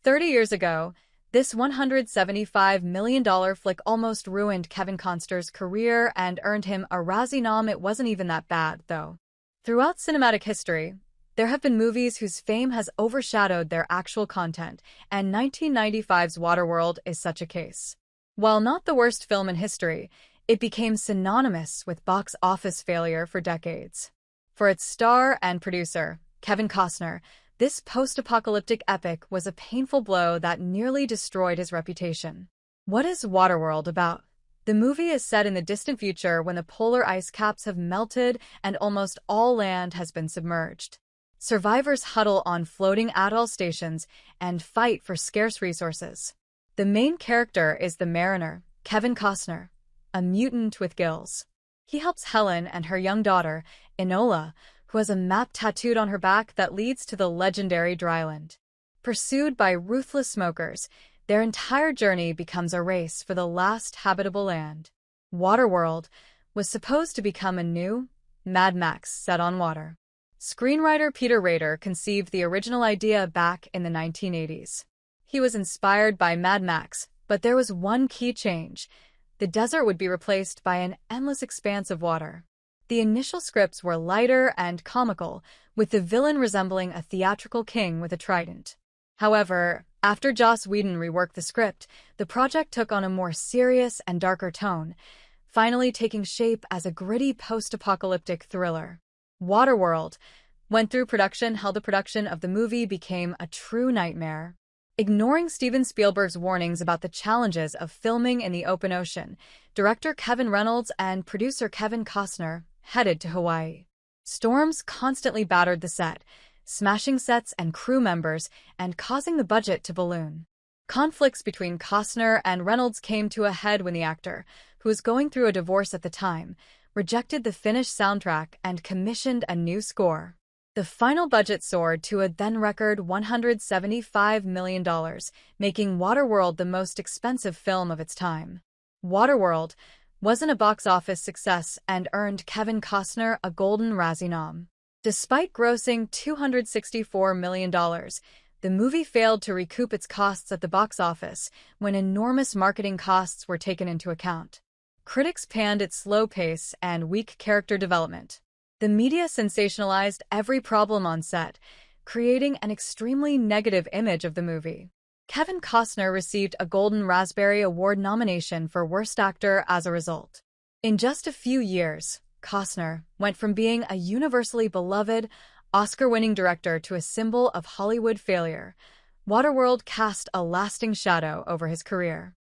30 years ago, this $175 million flick almost ruined Kevin Conster's career and earned him a Razzie nom. It wasn't even that bad, though. Throughout cinematic history, there have been movies whose fame has overshadowed their actual content, and 1995's Waterworld is such a case. While not the worst film in history, it became synonymous with box office failure for decades. For its star and producer, Kevin Costner, this post-apocalyptic epic was a painful blow that nearly destroyed his reputation. What is Waterworld about? The movie is set in the distant future when the polar ice caps have melted and almost all land has been submerged. Survivors huddle on floating atoll stations and fight for scarce resources. The main character is the mariner, Kevin Costner, a mutant with gills. He helps Helen and her young daughter, Enola, who has a map tattooed on her back that leads to the legendary dryland. Pursued by ruthless smokers, their entire journey becomes a race for the last habitable land. Waterworld was supposed to become a new Mad Max set on water. Screenwriter Peter Rader conceived the original idea back in the 1980s. He was inspired by Mad Max, but there was one key change. The desert would be replaced by an endless expanse of water. The initial scripts were lighter and comical, with the villain resembling a theatrical king with a trident. However, after Joss Whedon reworked the script, the project took on a more serious and darker tone, finally taking shape as a gritty post-apocalyptic thriller. Waterworld went through production hell. The production of the movie became a true nightmare. Ignoring Steven Spielberg's warnings about the challenges of filming in the open ocean, director Kevin Reynolds and producer Kevin Costner headed to Hawaii. Storms constantly battered the set, smashing sets and crew members and causing the budget to balloon. Conflicts between Costner and Reynolds came to a head when the actor, who was going through a divorce at the time, rejected the finished soundtrack and commissioned a new score. The final budget soared to a then-record $175 million, making Waterworld the most expensive film of its time. Waterworld wasn't a box office success and earned Kevin Costner a Golden Razzie nom. Despite grossing $264 million, the movie failed to recoup its costs at the box office when enormous marketing costs were taken into account. Critics panned its slow pace and weak character development. The media sensationalized every problem on set, creating an extremely negative image of the movie. Kevin Costner received a Golden Raspberry Award nomination for Worst Actor as a result. In just a few years, Costner went from being a universally beloved, Oscar-winning director to a symbol of Hollywood failure. Waterworld cast a lasting shadow over his career.